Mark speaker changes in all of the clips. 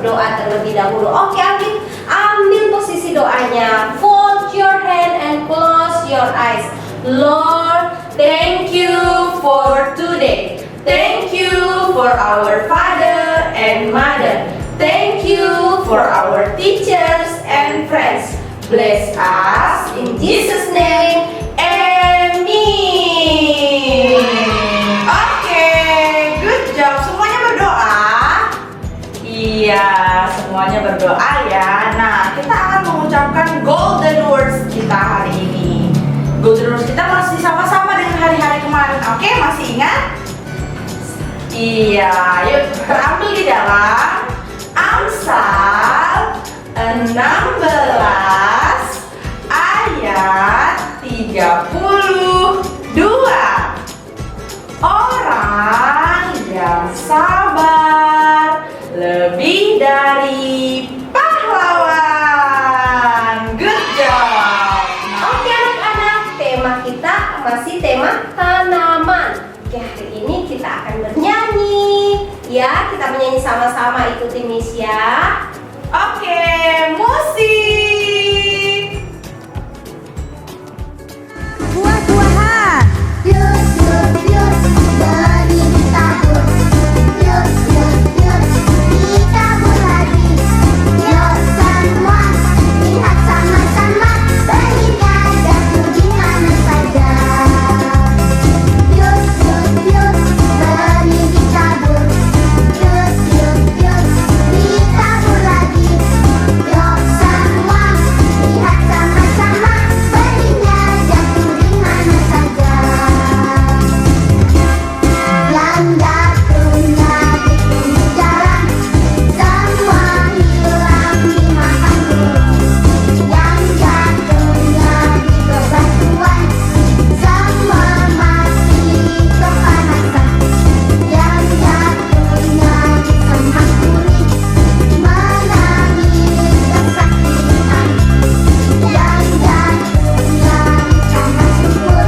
Speaker 1: berdoa terlebih dahulu. Oke, ambil posisi doanya. Fold your hand and close your eyes. Lord, thank you for today. Thank you for our father and mother. Thank you for our teachers and friends. Bless us in Jesus' name. Amen. Oke, good job. Semuanya berdoa? Iya, semuanya berdoa ya. Nah, kita akan mengucapkan golden words kita hari ini. Golden words kita masih sama-sama dengan hari-hari kemarin. Oke, masih ingat? Iya, yuk terambil di dalam Amsal 16 ayat 32. Orang yang sabar lebih dari pahlawan. Good job. Oke anak-anak, tema kita masih tema tanaman. Oke, hari ini kita akan bernyanyi. Ya, kita menyanyi sama-sama, ikuti Miss ya. Oke, musik.
Speaker 2: Buah-buahan. Yus, yus, yus, benih ditabur. Yus, yus, yus, ditabur lagi. Yuk semua, lihat sama-sama, benihnya jatuh di mana saja. Yus, yus, yus, benih ditabur. Yus, yus, yus, ditabur lagi. Yuk semua, lihat sama-sama, benihnya jatuh di mana saja. Yang jatuhnya di pinggir jalan, semua hilang dimakan burung. Yang jatuhnya di bebatuan, semua mati kepanasan. Yang jatuhnya di tempat kuri, menangis kesakitan. Yang jatuhnya di tanah subur,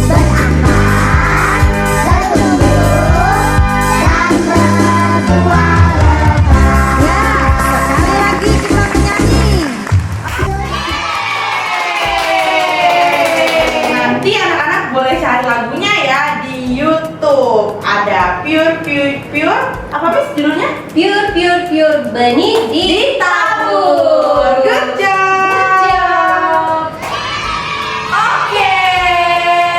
Speaker 2: berakar, bertumbuh, dan berbuah lebat. Ya, sekali lagi kita menyanyi.
Speaker 1: Nanti anak-anak boleh cari lagunya ya di YouTube. Ada Pure Pure Pure. Apa Miss judulnya? Pure Pure Pure, benih ditabur. Good job. Oke.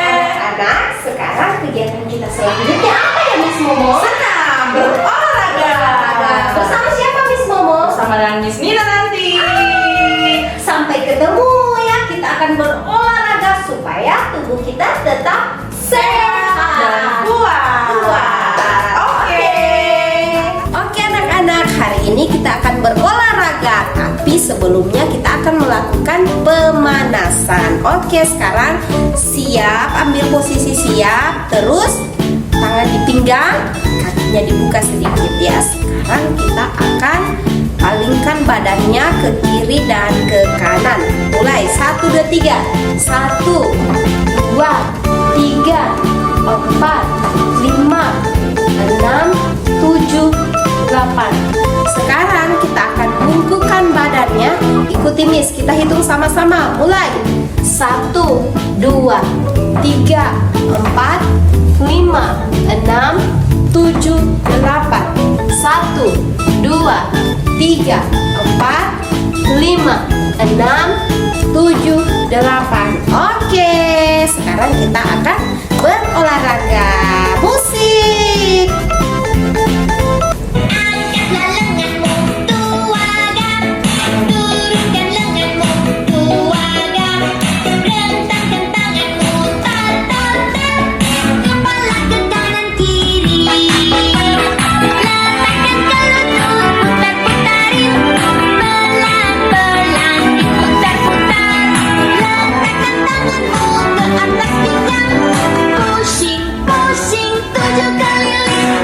Speaker 1: Anak-anak, sekarang kegiatan kita selanjutnya apa ya Miss Momo? Senam, berolahraga. Bersama siapa Miss Momo? Bersama dengan Miss Nina nanti. Sampai ketemu ya, kita akan berolahraga supaya tubuh kita tetap sehat dan kuat. Oke anak-anak, hari ini kita akan berolahraga. Tapi sebelumnya kita akan melakukan pemanasan. Oke, sekarang siap, ambil posisi siap. Terus tangan di pinggang, kakinya dibuka sedikit ya. Sekarang kita akan palingkan badannya ke kiri dan ke kanan. Mulai 1, 2, 3. 1, 2, 3, 4, 5, 6, 7, 8. Sekarang kita akan bungkukan badannya. Ikuti Miss, kita hitung sama-sama. Mulai 1, 2, 3, 4, 5, 6, 7, 8. 1, 2, 3, 4, 5, 6, 7, 8. Oke, sekarang kita akan berolahraga. Musik.
Speaker 2: Angkatlah lenganmu, tuaga. Turunkan lenganmu, tuaga. Rentangkan tanganmu, tar, tar, tar. Kepala ke kanan kiri. Letakkan ke lutut, putar-putarin. Pelan-pelan diputar-putar. Letakkan tanganmu ke atas pinggang. Pusing, pusing, 7 kali lipat.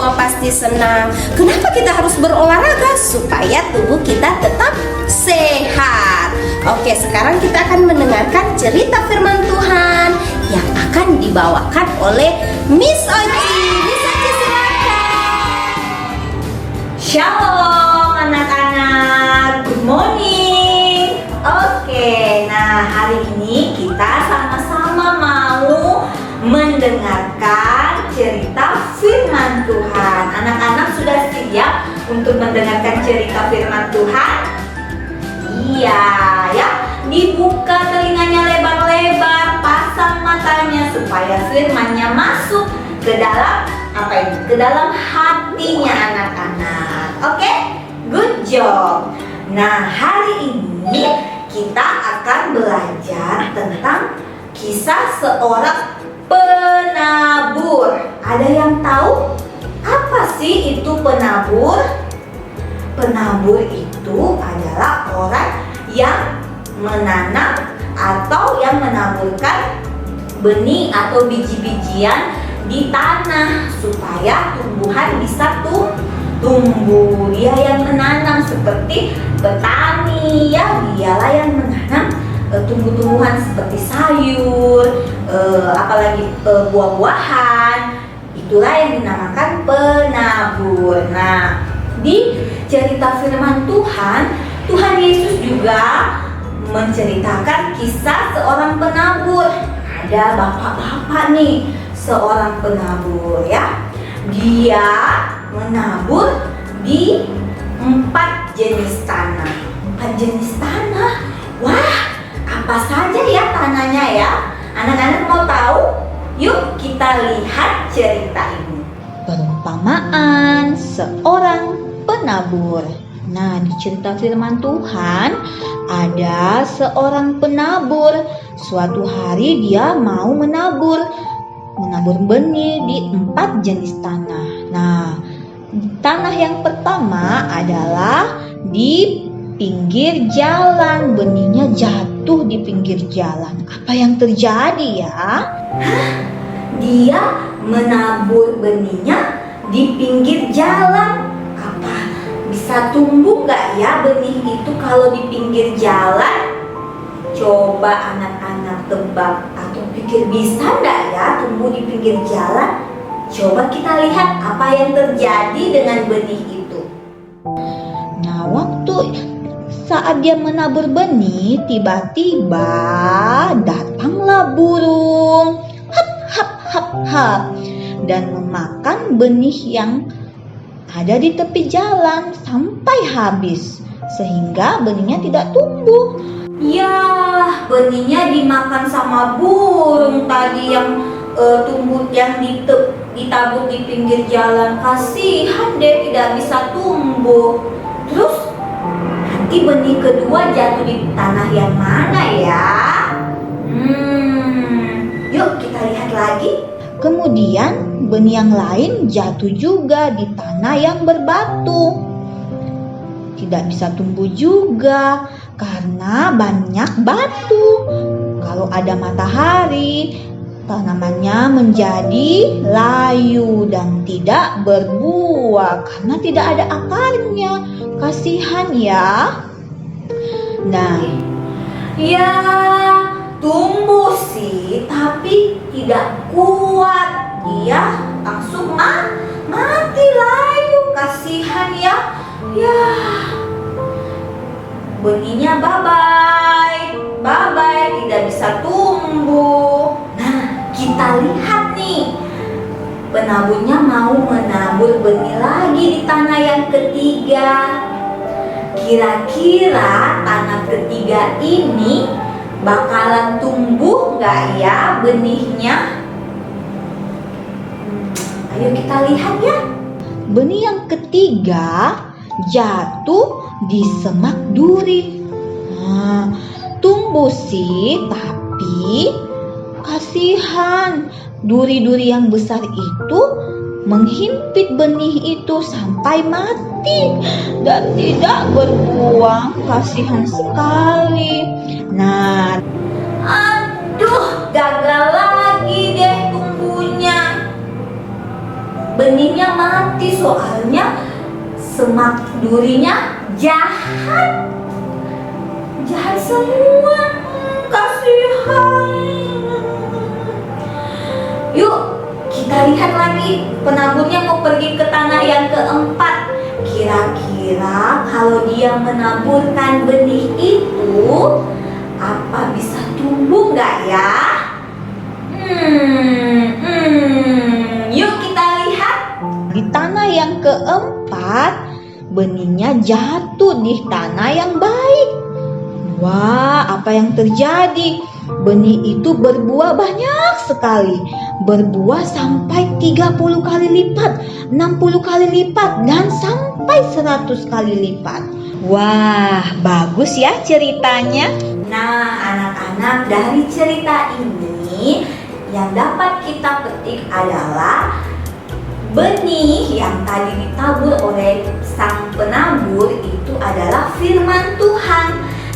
Speaker 3: Allah pasti senang. Kenapa kita harus berolahraga? Supaya tubuh kita tetap sehat. Oke, sekarang kita akan mendengarkan cerita firman Tuhan yang akan dibawakan oleh Miss Oci. Miss Oci, silakan.
Speaker 4: Shalom anak-anak, good morning. Oke, nah hari ini kita sama-sama mau mendengarkan cerita firman Tuhan. Anak-anak sudah siap untuk mendengarkan cerita firman Tuhan? Iya ya, dibuka telinganya lebar-lebar, pasang matanya supaya firmannya masuk ke dalam apa ini? Ke dalam hatinya anak-anak. Oke? Good job. Nah, hari ini kita akan belajar tentang kisah seorang penabur. Ada yang tahu apa sih itu penabur? Penabur itu adalah orang yang menanam atau yang menaburkan benih atau biji-bijian di tanah supaya tumbuhan bisa tumbuh. Dia yang menanam seperti petani ya, dialah yang menanam tumbuh-tumbuhan seperti sayur, apalagi buah-buahan. Itulah yang dinamakan penabur. Nah, di cerita firman Tuhan, Tuhan Yesus juga menceritakan kisah seorang penabur. Ada bapak-bapak nih, seorang penabur ya. Dia menabur di 4 jenis tanah. 4 jenis tanah. Wah, apa saja ya tanahnya ya? Anak-anak mau tahu? Yuk kita lihat cerita ini.
Speaker 5: Perumpamaan seorang penabur. Nah, di cerita firman Tuhan ada seorang penabur. Suatu hari dia mau menabur benih di 4 jenis tanah. Nah, tanah yang pertama adalah di pinggir jalan. Benihnya jatuh di pinggir jalan. Apa yang terjadi ya?
Speaker 4: Dia menabur benihnya di pinggir jalan. Apa bisa tumbuh nggak ya benih itu kalau di pinggir jalan? Coba anak-anak tebak atau pikir, bisa nggak ya tumbuh di pinggir jalan? Coba kita lihat apa yang terjadi dengan benih itu.
Speaker 5: Nah, waktu saat dia menabur benih, tiba-tiba datanglah burung, hap hap hap hap, dan memakan benih yang ada di tepi jalan sampai habis, sehingga benihnya tidak tumbuh.
Speaker 4: Ya, benihnya dimakan sama burung tadi yang tumbuh, yang ditabur di pinggir jalan. Kasihan deh, tidak bisa tumbuh. Terus nanti benih kedua jatuh di tanah yang mana ya? Yuk kita lihat lagi.
Speaker 5: Kemudian benih yang lain jatuh juga di tanah yang berbatu. Tidak bisa tumbuh juga karena banyak batu. Kalau ada matahari, tanamannya menjadi layu dan tidak berbuah karena tidak ada akarnya. Kasihan ya. Nah,
Speaker 4: Ya, tumbuh sih, tapi tidak kuat. Dia langsung mati layu. Kasihan ya. Ya, benihnya bye-bye, tidak bisa tumbuh. Nah, kita lihat nih, penaburnya mau menabur benih lagi di tanah yang ketiga. Kira-kira tanah ketiga ini bakalan tumbuh nggak ya benihnya? Ayo kita lihat ya.
Speaker 5: benih yang ketiga jatuh di semak duri. Nah, tumbuh sih, tapi kasihan. Duri-duri yang besar itu menghimpit benih itu sampai mati dan tidak berbuah. Kasihan sekali. Nah,
Speaker 4: Aduh, gagal lagi deh tumbuhnya. benihnya mati soalnya semak durinya jahat. Jahat semua. Kasihan. Yuk, kita lihat lagi. Penaburnya mau pergi ke tanah yang keempat. Kira-kira kalau dia menaburkan benih itu, apa bisa tumbuh nggak ya? Yuk kita lihat.
Speaker 5: Di tanah yang keempat, benihnya jatuh di tanah yang baik. Wah, apa yang terjadi? Benih itu berbuah banyak sekali. Berbuah sampai 30 kali lipat, 60 kali lipat, dan sampai 100 kali lipat. Wah, bagus ya ceritanya.
Speaker 4: Nah, anak-anak, dari cerita ini yang dapat kita petik adalah benih yang tadi ditabur oleh sang penabur itu adalah firman Tuhan.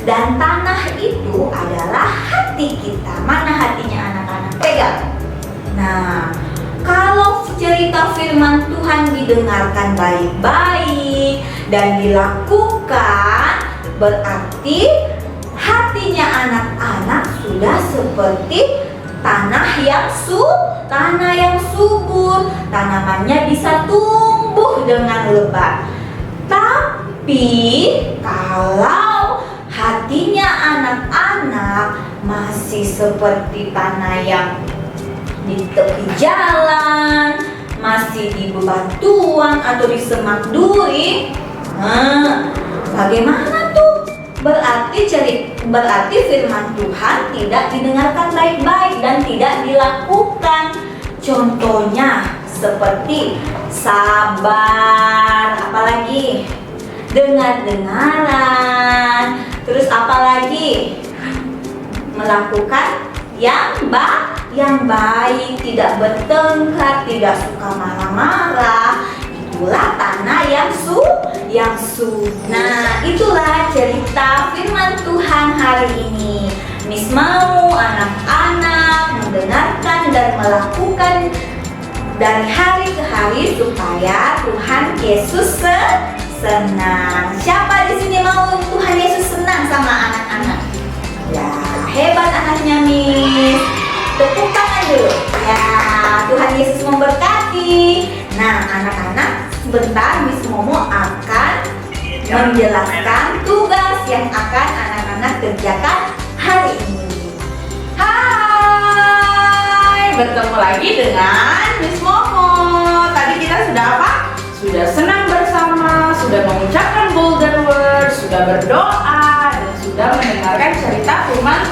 Speaker 4: Dan tanah itu adalah hati kita. Mana hatinya anak-anak? Pegang. Nah, kalau cerita firman Tuhan didengarkan baik-baik dan dilakukan, berarti hatinya anak-anak sudah seperti tanah yang subur. Tanamannya bisa tumbuh dengan lebat. Tapi kalau hatinya anak-anak masih seperti tanah yang di tepi jalan, masih di bebatuan atau di semak duri, bagaimana tuh? Berarti firman Tuhan tidak didengarkan baik-baik dan tidak dilakukan. Contohnya seperti sabar, apalagi dengar-dengaran, terus apalagi melakukan yang baik, tidak bertengkar, tidak suka marah-marah. Itulah tanah yang subur. Nah, itulah cerita firman Tuhan hari ini. Miss mau anak-anak mendengarkan dan melakukan dari hari ke hari supaya Tuhan Yesus senang. Siapa di sini mau Tuhan Yesus senang sama anak-anak? Ya, hebat anaknya, Miss. Tepuk tangan dulu. Ya, Tuhan Yesus memberkati. Nah, anak-anak, sebentar Miss Momo akan menjelaskan tugas yang akan anak-anak kerjakan hari ini.
Speaker 1: Hai, bertemu lagi dengan Miss Momo. Tadi kita sudah apa? Sudah senang bersama, sudah mengucapkan golden word, sudah berdoa, dan sudah mendengarkan cerita firman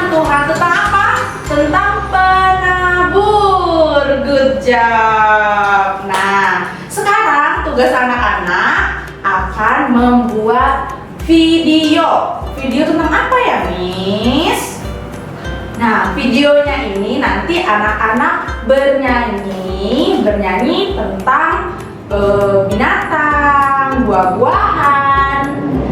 Speaker 1: Tuhan tentang apa? Tentang penabur. Good job. Nah, sekarang tugas anak-anak akan membuat video. Video tentang apa ya, Miss? Nah, videonya ini nanti anak-anak bernyanyi tentang binatang, buah-buahan,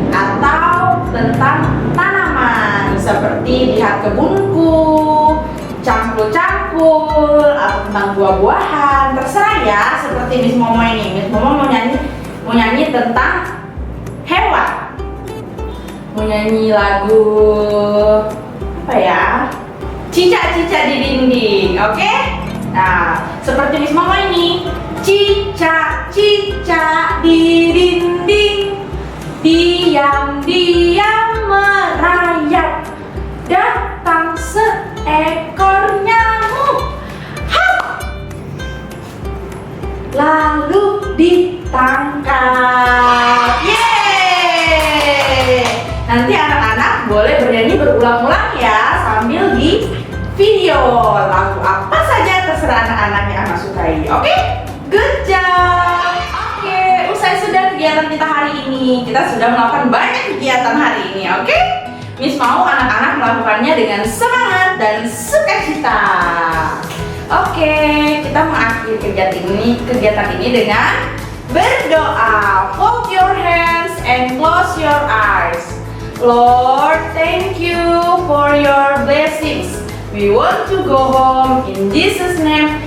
Speaker 1: atau tentang tanaman seperti lihat kebunku, cangkul-cangkul, atau tentang buah-buahan. Terserah ya, seperti Miss Momo ini. Miss Momo mau nyanyi tentang hewan. Mau nyanyi lagu apa ya? Cicak-cicak di dinding, oke? Nah, seperti Miss Momo ini, cicak-cicak di dinding, diam-diam merayap, datang seekor nyamuk, lalu ditangkap. Yeay! Nanti anak-anak boleh bernyanyi berulang-ulang ya sambil di video. Lagu apa saja terserah anak-anak yang anak sukai. Oke? Good job. Oke, usai sudah kegiatan kita hari ini. Kita sudah melakukan banyak kegiatan hari ini. Oke? Miss mau anak-anak melakukannya dengan semangat dan sukacita. Oke, kita mengakhiri kegiatan ini dengan berdoa. Fold your hands and close your eyes. Lord, thank you for your blessings. We want to go home in Jesus' name.